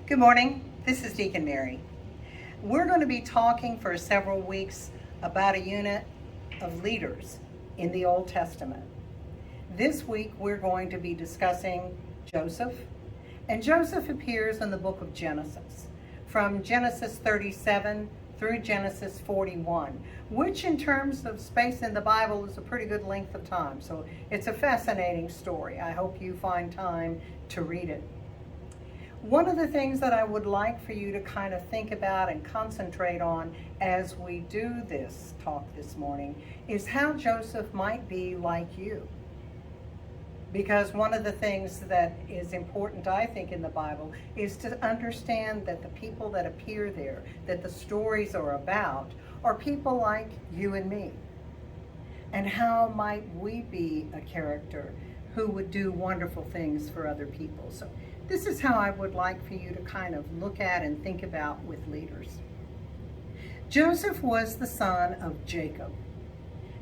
Good morning. This is Deacon Mary. We're going to be talking for several weeks about a unit of leaders in the Old Testament. This week we're going to be discussing Joseph. And Joseph appears in the book of Genesis, from Genesis 37 through Genesis 41, which in terms of space in the Bible is a pretty good length of time. So it's a fascinating story. I hope you find time to read it. One of the things that I would like for you to kind of think about and concentrate on as we do this talk this morning is how Joseph might be like you. Because one of the things that is important, I think, in the Bible is to understand that the people that appear there, that the stories are about, are people like you and me. And how might we be a character who would do wonderful things for other people? So this is how I would like for you to kind of look at and think about with leaders. Joseph was the son of Jacob,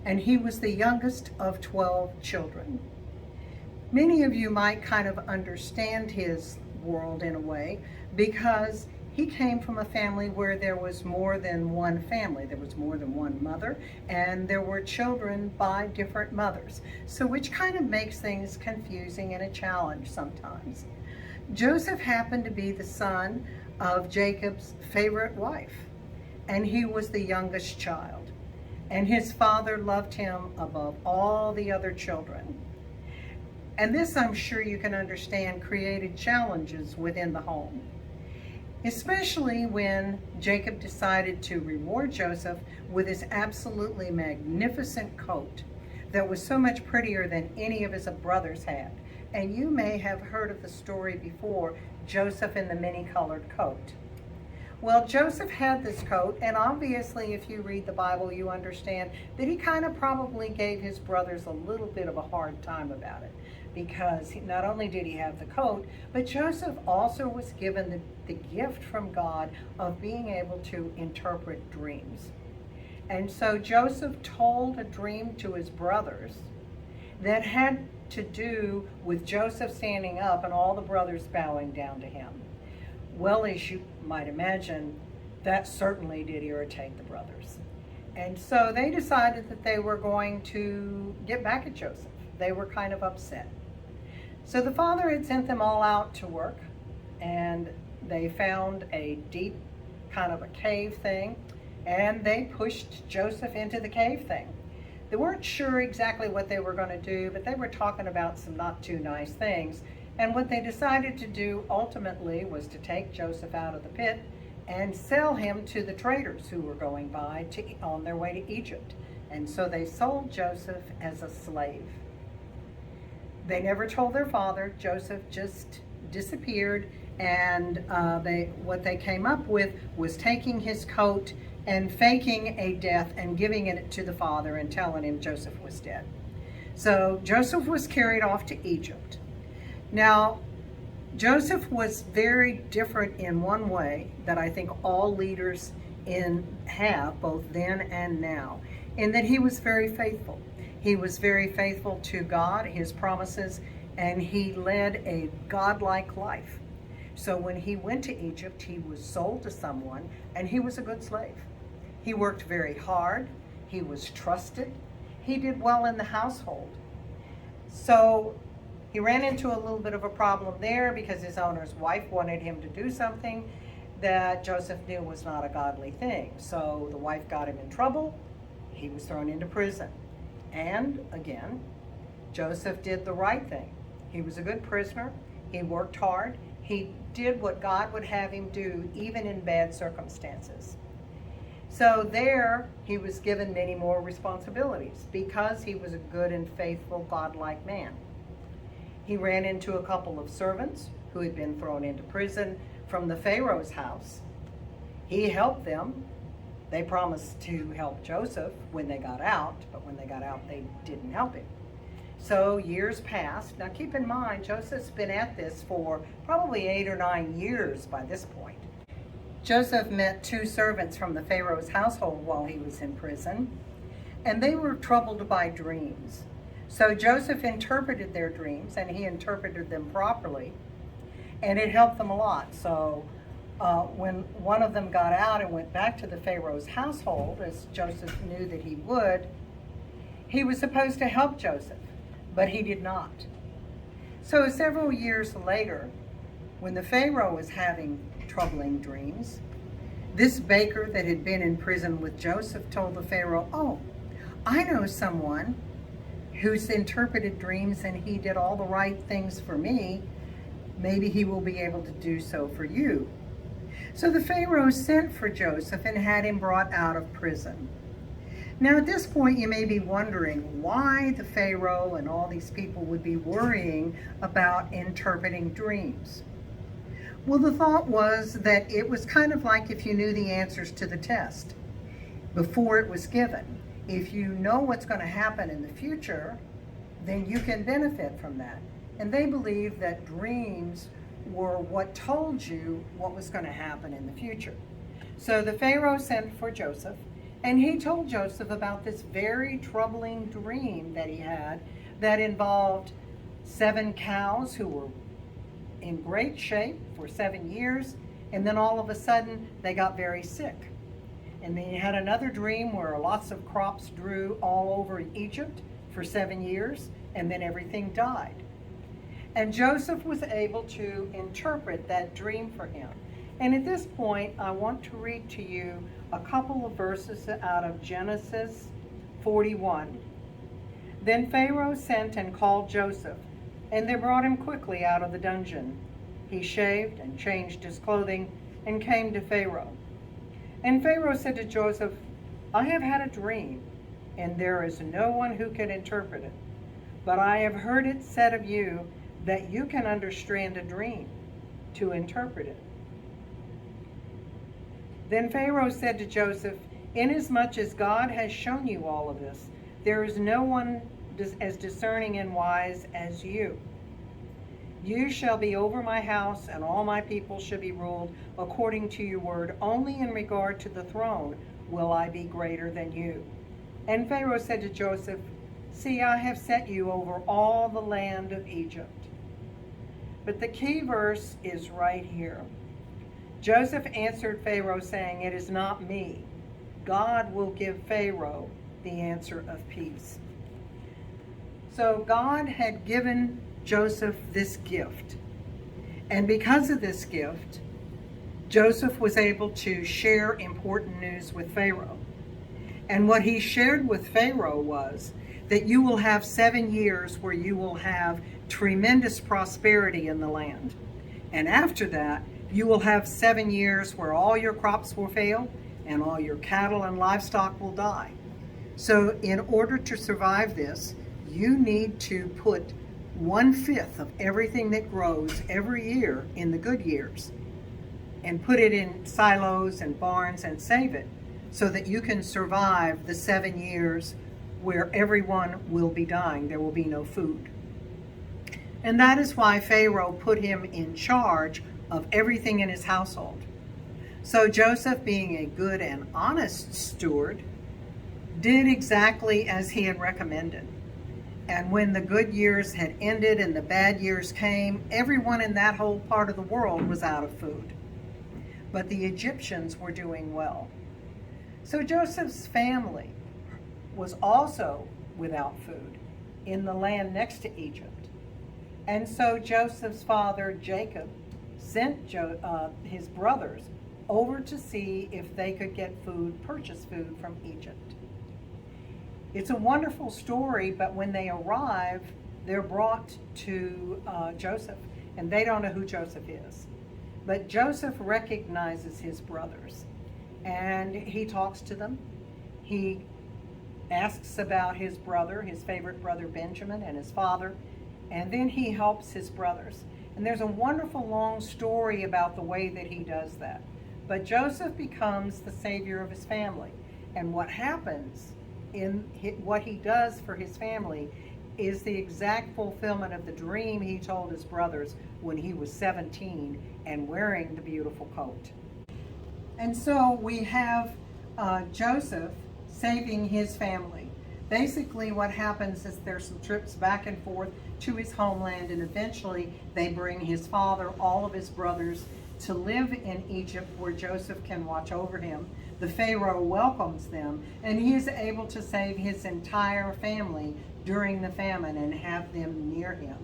and he was the youngest of 12 children. Many of you might kind of understand his world in a way because he came from a family where there was more than one family. There was more than one mother, and there were children by different mothers. So which kind of makes things confusing and a challenge sometimes. Joseph happened to be the son of Jacob's favorite wife, and he was the youngest child. And his father loved him above all the other children. And this, I'm sure you can understand, created challenges within the home. Especially when Jacob decided to reward Joseph with his absolutely magnificent coat that was so much prettier than any of his brothers had. And you may have heard of the story before, Joseph in the many-colored coat. Well, Joseph had this coat, and obviously if you read the Bible, you understand that he kind of probably gave his brothers a little bit of a hard time about it, because not only did he have the coat, but Joseph also was given the gift from God of being able to interpret dreams. And so Joseph told a dream to his brothers that had to do with Joseph standing up and all the brothers bowing down to him. Well, as you might imagine, that certainly did irritate the brothers. And so they decided that they were going to get back at Joseph. They were kind of upset. So the father had sent them all out to work, and they found a deep kind of a cave thing, and they pushed Joseph into the cave thing. They weren't sure exactly what they were going to do, but they were talking about some not too nice things. And what they decided to do ultimately was to take Joseph out of the pit and sell him to the traders who were going by on their way to Egypt. And so they sold Joseph as a slave. They never told their father. Joseph just disappeared, and what they came up with was taking his coat and faking a death and giving it to the father and telling him Joseph was dead. So Joseph was carried off to Egypt. Now, Joseph was very different in one way that I think all leaders have, both then and now, in that he was very faithful. He was very faithful to God, his promises, and he led a godlike life. So when he went to Egypt, he was sold to someone, and he was a good slave. He worked very hard. He was trusted. He did well in the household. So he ran into a little bit of a problem there because his owner's wife wanted him to do something that Joseph knew was not a godly thing. So the wife got him in trouble. He was thrown into prison. And again, Joseph did the right thing. He was a good prisoner. He worked hard. He did what God would have him do, even in bad circumstances. So there, he was given many more responsibilities because he was a good and faithful, godlike man. He ran into a couple of servants who had been thrown into prison from the Pharaoh's house. He helped them. They promised to help Joseph when they got out, but when they got out, they didn't help him. So years passed. Now keep in mind, Joseph's been at this for probably 8 or 9 years by this point. Joseph met 2 servants from the Pharaoh's household while he was in prison, and they were troubled by dreams. So Joseph interpreted their dreams, and he interpreted them properly. And it helped them a lot. So when one of them got out and went back to the Pharaoh's household, as Joseph knew that he would, he was supposed to help Joseph, but he did not. So several years later, when the Pharaoh was having troubling dreams, this baker that had been in prison with Joseph told the Pharaoh, "Oh, I know someone who's interpreted dreams and he did all the right things for me. Maybe he will be able to do so for you." So the Pharaoh sent for Joseph and had him brought out of prison. Now at this point you may be wondering why the Pharaoh and all these people would be worrying about interpreting dreams. Well, the thought was that it was kind of like if you knew the answers to the test before it was given. If you know what's going to happen in the future, then you can benefit from that. And they believed that dreams were what told you what was going to happen in the future. So the Pharaoh sent for Joseph, and he told Joseph about this very troubling dream that he had that involved 7 cows who were in great shape for 7 years, and then all of a sudden they got very sick. And then he had another dream where lots of crops grew all over Egypt for 7 years, and then everything died. And Joseph was able to interpret that dream for him. And at this point, I want to read to you a couple of verses out of Genesis 41. Then Pharaoh sent and called Joseph, and they brought him quickly out of the dungeon. He shaved and changed his clothing and came to Pharaoh. And Pharaoh said to Joseph, "I have had a dream, and there is no one who can interpret it. But I have heard it said of you that you can understand a dream to interpret it." Then Pharaoh said to Joseph, "Inasmuch as God has shown you all of this, there is no one as discerning and wise as you. You shall be over my house, and all my people shall be ruled according to your word. Only in regard to the throne will I be greater than you." And Pharaoh said to Joseph, "See, I have set you over all the land of Egypt." But the key verse is right here. Joseph answered Pharaoh, saying, "It is not me. God will give Pharaoh the answer of peace." So God had given Joseph this gift. And because of this gift, Joseph was able to share important news with Pharaoh. And what he shared with Pharaoh was that you will have 7 years where you will have tremendous prosperity in the land. And after that, you will have 7 years where all your crops will fail and all your cattle and livestock will die. So in order to survive this, you need to put 1/5 of everything that grows every year in the good years and put it in silos and barns and save it so that you can survive the 7 years where everyone will be dying. There will be no food. And that is why Pharaoh put him in charge of everything in his household. So Joseph, being a good and honest steward, did exactly as he had recommended. And when the good years had ended and the bad years came, everyone in that whole part of the world was out of food. But the Egyptians were doing well. So Joseph's family was also without food in the land next to Egypt. And so Joseph's father, Jacob, sent his brothers over to see if they could get food, purchase food from Egypt. It's a wonderful story, but when they arrive, they're brought to Joseph, and they don't know who Joseph is. But Joseph recognizes his brothers, and he talks to them. He asks about his brother, his favorite brother Benjamin, and his father, and then he helps his brothers. And there's a wonderful long story about the way that he does that. But Joseph becomes the savior of his family. And what happens in what he does for his family is the exact fulfillment of the dream he told his brothers when he was 17 and wearing the beautiful coat. And so we have Joseph saving his family. Basically, what happens is there's some trips back and forth to his homeland, and eventually they bring his father, all of his brothers, to live in Egypt where Joseph can watch over him. The Pharaoh welcomes them, and he is able to save his entire family during the famine and have them near him.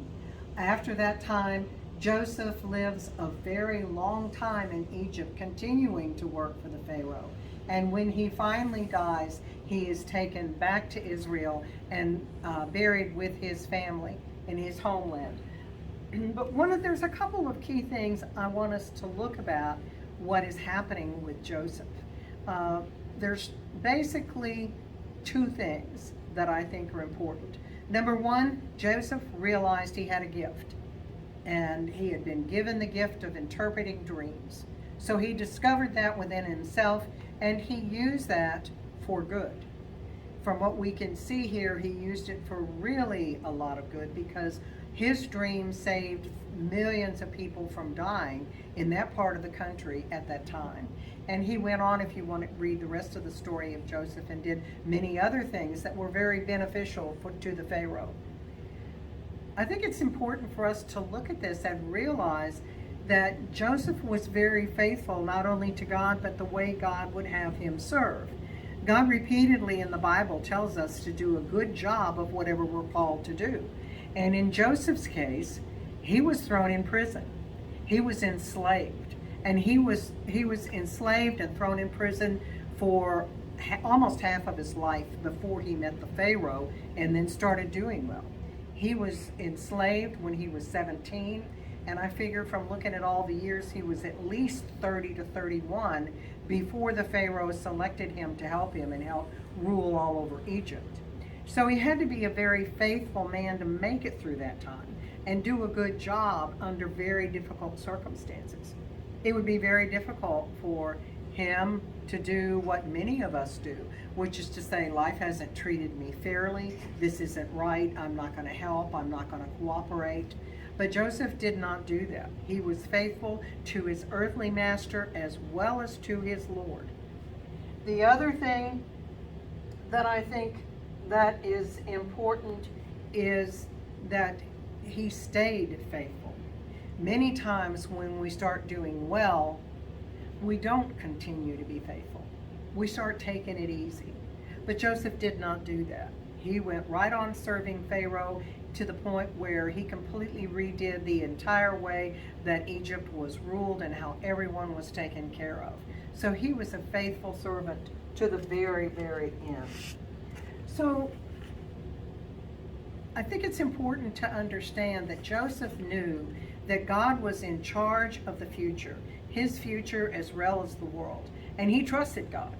After that time, Joseph lives a very long time in Egypt, continuing to work for the Pharaoh. And when he finally dies, he is taken back to Israel and buried with his family in his homeland. But there's a couple of key things I want us to look about what is happening with Joseph. There's basically two things that I think are important. Number one, Joseph realized he had a gift, and he had been given the gift of interpreting dreams. So he discovered that within himself, and he used that for good. From what we can see here, he used it for really a lot of good, because his dream saved millions of people from dying in that part of the country at that time. And he went on, if you want to read the rest of the story of Joseph, and did many other things that were very beneficial to the Pharaoh. I think it's important for us to look at this and realize that Joseph was very faithful, not only to God, but the way God would have him serve. God repeatedly in the Bible tells us to do a good job of whatever we're called to do. And in Joseph's case, he was thrown in prison. He was enslaved. And he was enslaved and thrown in prison for almost half of his life before he met the Pharaoh and then started doing well. He was enslaved when he was 17, and I figure from looking at all the years, he was at least 30 to 31 before the Pharaoh selected him to help him and help rule all over Egypt. So he had to be a very faithful man to make it through that time and do a good job under very difficult circumstances. It would be very difficult for him to do what many of us do, which is to say, life hasn't treated me fairly, this isn't right, I'm not going to help, I'm not going to cooperate. But Joseph did not do that. He was faithful to his earthly master as well as to his Lord. The other thing that I think that is important is that he stayed faithful. Many times when we start doing well, we don't continue to be faithful. We start taking it easy. But Joseph did not do that. He went right on serving Pharaoh to the point where he completely redid the entire way that Egypt was ruled and how everyone was taken care of. So he was a faithful servant to the very, very end. So I think it's important to understand that Joseph knew that God was in charge of the future, his future as well as the world. And he trusted God.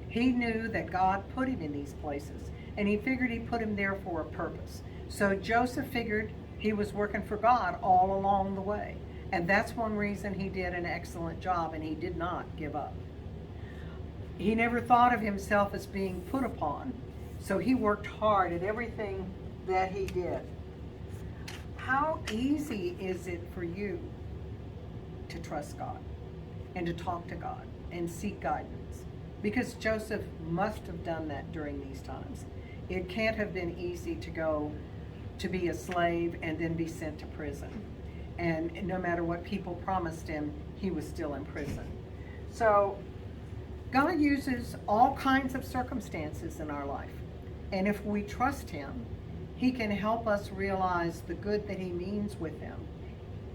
He knew that God put him in these places, and he figured he put him there for a purpose. So Joseph figured he was working for God all along the way. And that's one reason he did an excellent job, and he did not give up. He never thought of himself as being put upon, so he worked hard at everything that he did. How easy is it for you to trust God and to talk to God and seek guidance? Because Joseph must have done that during these times. It can't have been easy to go to be a slave and then be sent to prison. And no matter what people promised him, he was still in prison. So God uses all kinds of circumstances in our life. And if we trust him, he can help us realize the good that he means with them.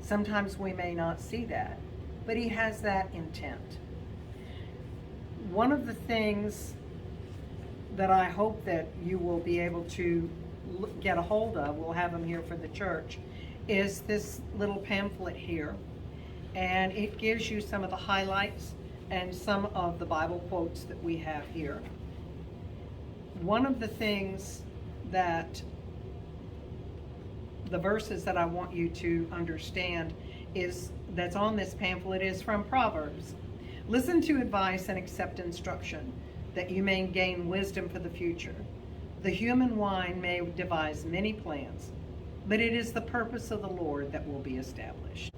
Sometimes we may not see that, but he has that intent. One of the things that I hope that you will be able to get a hold of, we'll have them here for the church, is this little pamphlet here. And it gives you some of the highlights and some of the Bible quotes that we have here. One of the things that the verses that I want you to understand is that's on this pamphlet is from Proverbs. Listen to advice and accept instruction, that you may gain wisdom for the future. The human mind may devise many plans, but it is the purpose of the Lord that will be established.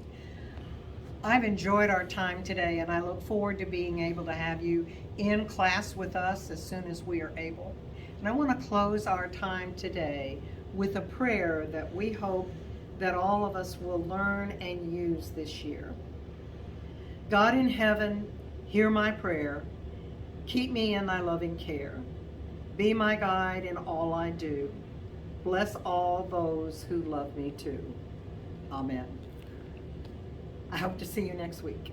I've enjoyed our time today, and I look forward to being able to have you in class with us as soon as we are able. And I want to close our time today with a prayer that we hope that all of us will learn and use this year. God in heaven, hear my prayer. Keep me in thy loving care. Be my guide in all I do. Bless all those who love me too. Amen. I hope to see you next week.